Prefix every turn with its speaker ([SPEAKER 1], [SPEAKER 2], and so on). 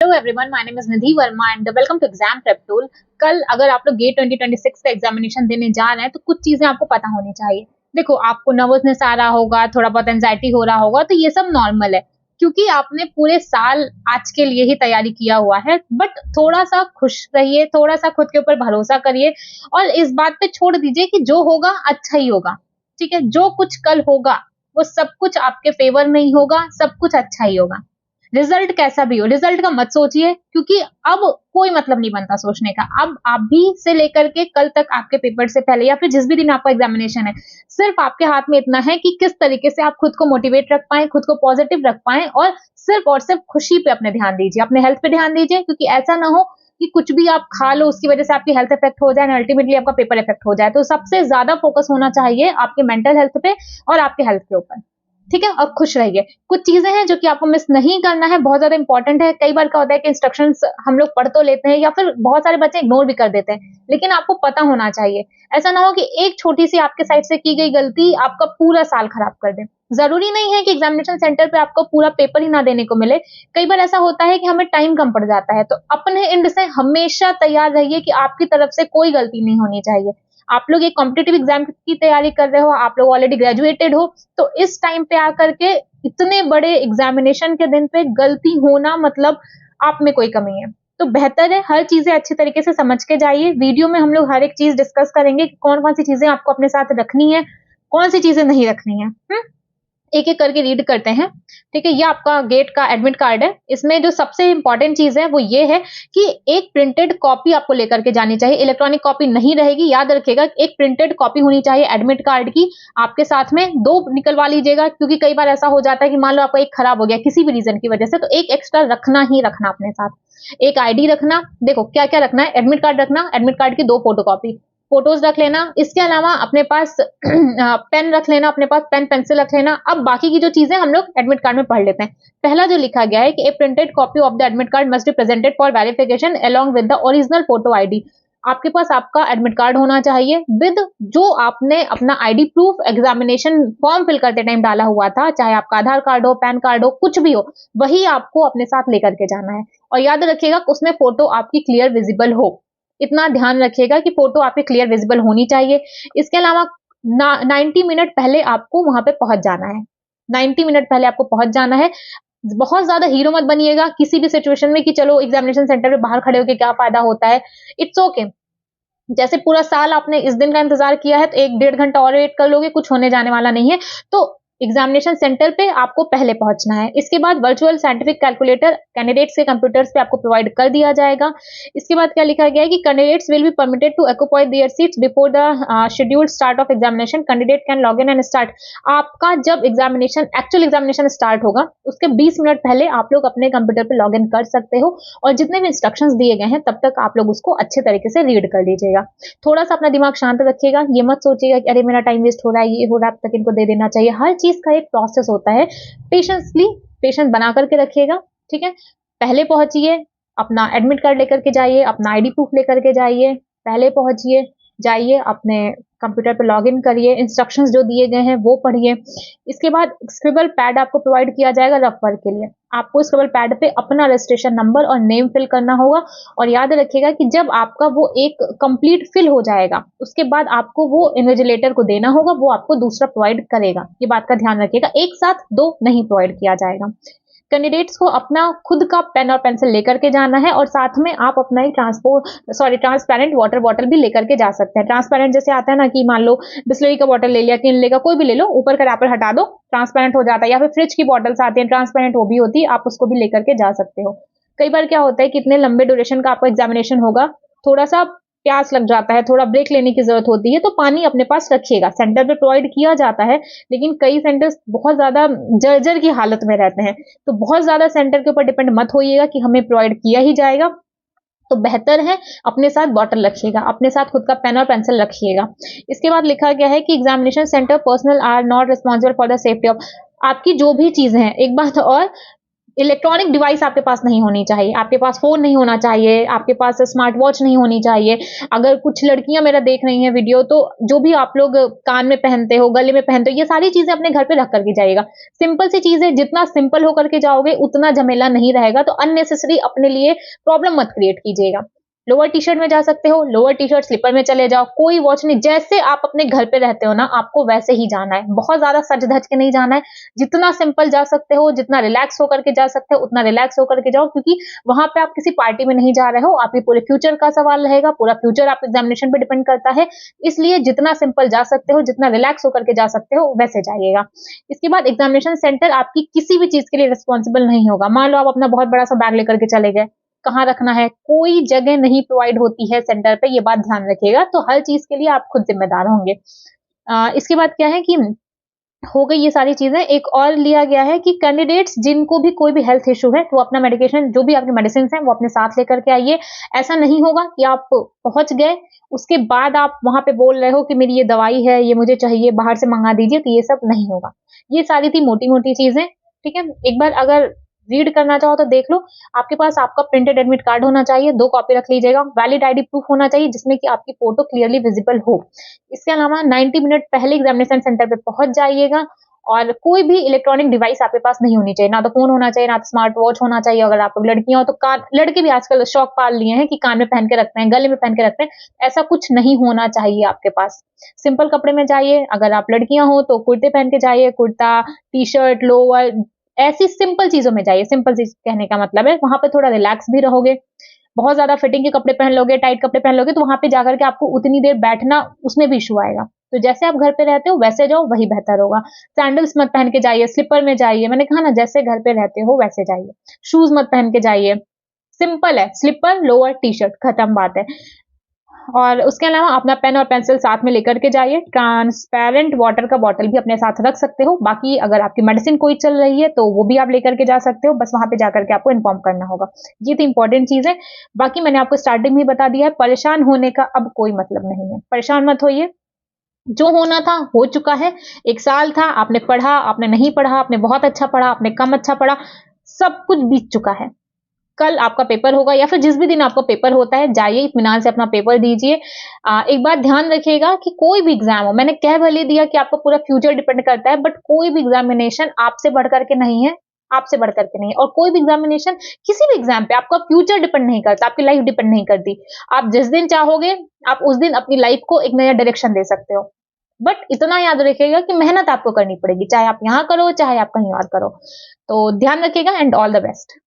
[SPEAKER 1] Hello everyone, my name is Nidhi Verma and welcome to exam prep tool. कल अगर आप लोग गेट 2026 का एग्जामिनेशन देने जा रहे हैं तो कुछ चीजें आपको पता होनी चाहिए। देखो, आपको नर्वसनेस आ रहा होगा, थोड़ा बहुत एंजाइटी हो रहा होगा, तो ये सब नॉर्मल है क्योंकि आपने पूरे साल आज के लिए ही तैयारी किया हुआ है। बट थोड़ा सा खुश रहिए, थोड़ा सा खुद के ऊपर भरोसा करिए और इस बात पे छोड़ दीजिए कि जो होगा अच्छा ही होगा। ठीक है, जो कुछ कल होगा वो सब कुछ आपके फेवर में ही होगा, सब कुछ अच्छा ही होगा। रिजल्ट कैसा भी हो, रिजल्ट का मत सोचिए क्योंकि अब कोई मतलब नहीं बनता सोचने का। अब अभी से लेकर के कल तक आपके पेपर से पहले या फिर जिस भी दिन आपका एग्जामिनेशन है, सिर्फ आपके हाथ में इतना है कि किस तरीके से आप खुद को मोटिवेट रख पाए, खुद को पॉजिटिव रख पाए और सिर्फ खुशी पे अपने ध्यान दीजिए, अपने हेल्थ पे ध्यान दीजिए। क्योंकि ऐसा ना हो कि कुछ भी आप खा लो उसकी वजह से आपकी हेल्थ इफेक्ट हो जाए, अल्टीमेटली आपका पेपर इफेक्ट हो जाए। तो सबसे ज्यादा फोकस होना चाहिए आपके मेंटल हेल्थ पे और आपके हेल्थ के ऊपर। ठीक है, और खुश रहिए। कुछ चीजें हैं जो कि आपको मिस नहीं करना है, बहुत ज्यादा इंपॉर्टेंट है। कई बार क्या होता है कि इंस्ट्रक्शंस हम लोग पढ़ तो लेते हैं या फिर बहुत सारे बच्चे इग्नोर भी कर देते हैं, लेकिन आपको पता होना चाहिए। ऐसा ना हो कि एक छोटी सी आपके साइड से की गई गलती आपका पूरा साल खराब कर दे। जरूरी नहीं है कि एग्जामिनेशन सेंटर पे आपको पूरा पेपर ही ना देने को मिले। कई बार ऐसा होता है कि हमें टाइम कम पड़ जाता है, तो अपने एंड से हमेशा तैयार रहिए कि आपकी तरफ से कोई गलती नहीं होनी चाहिए। आप लोग एक कॉम्पिटिटिव एग्जाम की तैयारी कर रहे हो, आप लोग ऑलरेडी ग्रेजुएटेड हो, तो इस टाइम पे आकर के इतने बड़े एग्जामिनेशन के दिन पे गलती होना मतलब आप में कोई कमी है। तो बेहतर है हर चीजें अच्छी तरीके से समझ के जाइए। वीडियो में हम लोग हर एक चीज डिस्कस करेंगे कि कौन कौन सी चीजें आपको अपने साथ रखनी है, कौन सी चीजें नहीं रखनी है। एक एक करके रीड करते हैं। ठीक है, ये आपका गेट का एडमिट कार्ड है। इसमें जो सबसे इंपॉर्टेंट चीज है वो ये है कि एक प्रिंटेड कॉपी आपको लेकर के जानी चाहिए। इलेक्ट्रॉनिक कॉपी नहीं रहेगी, याद रखिएगा। एक प्रिंटेड कॉपी होनी चाहिए एडमिट कार्ड की आपके साथ में। 2 निकलवा लीजिएगा क्योंकि कई बार ऐसा हो जाता है कि मान लो आपका एक खराब हो गया किसी भी रीजन की वजह से, तो एक एक्स्ट्रा रखना ही रखना अपने साथ। एक आईडी रखना। देखो क्या क्या रखना है, एडमिट कार्ड रखना, एडमिट कार्ड की 2 फोटोकॉपी, फोटोज रख लेना। इसके अलावा अपने पास पेन रख लेना, अपने पास पेन पेंसिल रख लेना। अब बाकी की जो चीजें हम लोग एडमिट कार्ड में पढ़ लेते हैं। पहला जो लिखा गया है कि ए printed copy of the admit card must be presented for verification along with the original photo ID. आपके पास आपका एडमिट कार्ड होना चाहिए विद जो आपने अपना ID proof examination form fill करते टाइम डाला हुआ था, चाहे आपका आधार कार्ड हो, पैन कार्ड हो, कुछ भी हो, वही आपको अपने साथ लेकर के जाना है। और याद रखिएगा उसमें फोटो आपकी क्लियर विजिबल हो। इतना ध्यान रखिएगा कि फोटो आपकी क्लियर विजिबल होनी चाहिए। इसके अलावा 90 मिनट पहले आपको वहां पे पहुंच जाना है। 90 मिनट पहले आपको पहुंच जाना है। बहुत ज्यादा हीरो मत बनिएगा किसी भी सिचुएशन में कि चलो एग्जामिनेशन सेंटर पे बाहर खड़े होकर क्या फायदा होता है। It's okay. जैसे पूरा साल आपने इस दिन का इंतजार किया है तो 1-1.5 घंटा और वेट कर लोगे, कुछ होने जाने वाला नहीं है। तो एग्जामिनेशन सेंटर पे आपको पहले पहुंचना है। इसके बाद वर्चुअल साइंटिफिक कैलकुलेटर कैंडिडेट्स के कंप्यूटर्स पे आपको प्रोवाइड कर दिया जाएगा। इसके बाद क्या लिखा गया है कि candidates will be permitted to occupy their seats before the scheduled start of examination. Candidate can log in and start. आपका जब एक्चुअल एग्जामिनेशन स्टार्ट होगा उसके 20 मिनट पहले आप लोग अपने कंप्यूटर पे लॉग इन कर सकते हो और जितने भी इंस्ट्रक्शंस दिए गए हैं तब तक आप लोग उसको अच्छे तरीके से रीड कर लीजिएगा। थोड़ा सा अपना दिमाग शांत रखिएगा, ये मत सोचिएगा कि अरे मेरा टाइम वेस्ट हो रहा है, ये हो रहा है, अब तक इनको दे देना चाहिए। हर चीज का एक प्रोसेस होता है, पेशेंस बना करके रखिएगा। ठीक है, पहले पहुंचिए, अपना एडमिट कार्ड लेकर के जाइए, अपना आईडी प्रूफ लेकर के जाइए, पहले पहुंचिए, जाइए अपने कंप्यूटर पे लॉगिन करिए, इंस्ट्रक्शंस जो दिए गए हैं वो पढ़िए। इसके बाद स्क्रिबल पैड आपको प्रोवाइड किया जाएगा रफ वर्क के लिए। आपको स्क्रिबल पैड पे अपना रजिस्ट्रेशन नंबर और नेम फिल करना होगा। और याद रखिएगा कि जब आपका वो एक कंप्लीट फिल हो जाएगा उसके बाद आपको वो इन्विजिलेटर को देना होगा, वो आपको दूसरा प्रोवाइड करेगा। ये बात का ध्यान रखिएगा, एक साथ 2 नहीं प्रोवाइड किया जाएगा। कैंडिडेट्स को अपना खुद का पेन और पेंसिल लेकर के जाना है और साथ में आप अपना ही ट्रांसपेरेंट वाटर बॉटल भी लेकर के जा सकते हैं। ट्रांसपेरेंट जैसे आता है ना कि मान लो बिस्लरी का बॉटल ले लिया, किनले का कोई भी ले लो, ऊपर का रैपर हटा दो, ट्रांसपेरेंट हो जाता है। या फिर फ्रिज की बॉटल्स आती है ट्रांसपेरेंट, वो भी होती है, आप उसको भी लेकर के जा सकते हो। कई बार क्या होता है कि इतने लंबे ड्यूरेशन का आपका एग्जामिनेशन होगा, थोड़ा सा प्यास लग जाता है, थोड़ा ब्रेक लेने की जरूरत होती है, तो पानी अपने पास रखिएगा। सेंटर पे प्रोवाइड किया जाता है लेकिन कई सेंटर्स बहुत ज्यादा जर्जर की हालत में रहते हैं, तो बहुत ज्यादा सेंटर के ऊपर डिपेंड मत होइएगा कि हमें प्रोवाइड किया ही जाएगा। तो बेहतर है अपने साथ बॉटल रखिएगा, अपने साथ खुद का पेन और पेंसिल रखिएगा। इसके बाद लिखा गया है कि examination centre personnel are not responsible for the safety of. आपकी जो भी चीजें हैं, एक बात और, इलेक्ट्रॉनिक डिवाइस आपके पास नहीं होनी चाहिए, आपके पास फ़ोन नहीं होना चाहिए, आपके पास स्मार्ट वॉच नहीं होनी चाहिए। अगर कुछ लड़कियाँ मेरा देख रही हैं वीडियो, तो जो भी आप लोग कान में पहनते हो, गले में पहनते हो, ये सारी चीज़ें अपने घर पे रख कर के जाइएगा। सिंपल सी चीज़ है, जितना सिंपल होकर के जाओगे, उतना झमेला नहीं रहेगा, तो अननेसेसरी अपने लिए प्रॉब्लम मत क्रिएट कीजिएगा। लोअर टी-शर्ट में जा सकते हो, लोअर टी-शर्ट स्लीपर में चले जाओ, कोई वॉच नहीं, जैसे आप अपने घर पे रहते हो ना, आपको वैसे ही जाना है। बहुत ज़्यादा सज-धज के नहीं जाना है, जितना सिंपल जा सकते हो, जितना रिलैक्स होकर के जा सकते हो, उतना रिलैक्स होकर के जाओ, क्योंकि वहाँ पे आप किसी पार्टी में नहीं जा रहे हो, आपके पूरे फ्यूचर का सवाल रहेगा, पूरा फ्यूचर आपके एग्ज़ामिनेशन पे डिपेंड करता है। इसलिए जितना सिंपल जा सकते हो, जितना रिलैक्स होकर के जा सकते हो, वैसे जाइएगा। इसके बाद एग्ज़ामिनेशन सेंटर आपकी किसी भी चीज़ के लिए रिस्पॉन्सिबल नहीं होगा। मान लो आप अपना बहुत बड़ा-सा बैग लेकर के चले गए, कहाँ रखना है, कोई जगह नहीं प्रोवाइड होती है सेंटर पे, ये बात ध्यान रखिएगा। तो हर चीज़ के लिए आप खुद ज़िम्मेदार होंगे। इसके बाद क्या है कि हो गई ये सारी चीज़ें, एक और लिया गया है कि कैंडिडेट्स जिनको भी कोई भी हेल्थ इश्यू है, तो अपना मेडिकेशन, जो भी आपकी मेडिसिन्स हैं, वो अपने साथ लेकर के आइए। ऐसा नहीं होगा कि आप पहुँच गए, उसके बाद आप वहाँ पे बोल रहे हो कि मेरी ये दवाई है, ये मुझे चाहिए, बाहर से मँगा दीजिए, तो ये सब नहीं होगा। ये सारी थी मोटी-मोटी चीज़ें, ठीक है? एक बार अगर रीड करना चाहो तो देख लो। आपके पास आपका प्रिंटेड एडमिट कार्ड होना चाहिए, 2 कॉपी रख लीजिएगा। वैलिड आईडी प्रूफ होना चाहिए जिसमें कि आपकी फ़ोटो क्लियरली विज़िबल हो। इसके अलावा 90 मिनट पहले एग्ज़ामिनेशन सेंटर पे पहुँच जाइएगा, और कोई भी इलेक्ट्रॉनिक डिवाइस आपके पास नहीं होनी चाहिए। ना तो फ़ोन होना चाहिए, ना तो स्मार्ट वॉच होना चाहिए। अगर आप लोग लड़कियाँ हो तो कान, लड़के भी आजकल शौक पाल लिए हैं कि कान में पहन के रखते हैं, गले में पहन के रखते हैं। ऐसा कुछ नहीं होना चाहिए आपके पास। सिंपल कपड़े में जाइए। अगर आप लड़कियाँ हो तो कुर्ते पहन के जाइए, कुर्ता, टी-शर्ट, लोअर, ऐसी सिंपल चीज़ों में जाइए। सिंपल चीज़ कहने का मतलब है, वहाँ पे थोड़ा रिलैक्स भी रहोगे। बहुत ज़्यादा फिटिंग के कपड़े पहन लोगे, टाइट कपड़े पहन लोगे, तो वहाँ पे जाकर के आपको उतनी देर बैठना, उसमें भी इश्यू आएगा। तो जैसे आप घर पे रहते हो वैसे जाओ, वही बेहतर होगा। सैंडल्स मत पहन के जाइए, स्लीपर में जाइए। मैंने कहा ना, जैसे घर पे रहते हो वैसे जाइए। शूज़ मत पहन के जाइए। सिंपल है, स्लीपर, लोअर, टी-शर्ट, खत्म बात है। और उसके अलावा अपना पेन और पेंसिल साथ में लेकर के जाइए। ट्रांसपेरेंट वाटर का बॉटल भी अपने साथ रख सकते हो। बाकी अगर आपकी मेडिसिन कोई चल रही है तो वो भी आप लेकर के जा सकते हो। बस वहाँ पे जाकर के आपको इन्फॉर्म करना होगा। ये तो इंपॉर्टेंट चीज़ है। बाकी मैंने आपको स्टार्टिंग में ही बता दिया है, परेशान होने का अब कोई मतलब नहीं है। परेशान मत होइए। जो होना था हो चुका है। 1 साल था, आपने पढ़ा, आपने नहीं पढ़ा, आपने बहुत अच्छा पढ़ा, आपने कम अच्छा पढ़ा, सब कुछ बीत चुका है। कल आपका पेपर होगा या फिर जिस भी दिन आपका पेपर होता है, जाइए इत्मीनान से अपना पेपर दीजिए। एक बात ध्यान रखिएगा कि कोई भी एग्ज़ाम हो, मैंने कह भले दिया कि आपका पूरा फ्यूचर डिपेंड करता है, बट कोई भी एग्ज़ामिनेशन आपसे बढ़ कर के नहीं है, आपसे बढ़ कर के नहीं है। और कोई भी एग्ज़ामिनेशन, किसी भी एग्ज़ाम पे आपका फ्यूचर डिपेंड नहीं करता, आपकी लाइफ़ डिपेंड नहीं करती। आप जिस दिन चाहोगे, आप उस दिन अपनी लाइफ़ को एक नया डायरेक्शन दे सकते हो। बट इतना याद रखिएगा कि मेहनत आपको करनी पड़ेगी, चाहे आप यहाँ करो, चाहे आप कहीं और करो। तो ध्यान रखिएगा, एंड ऑल द बेस्ट।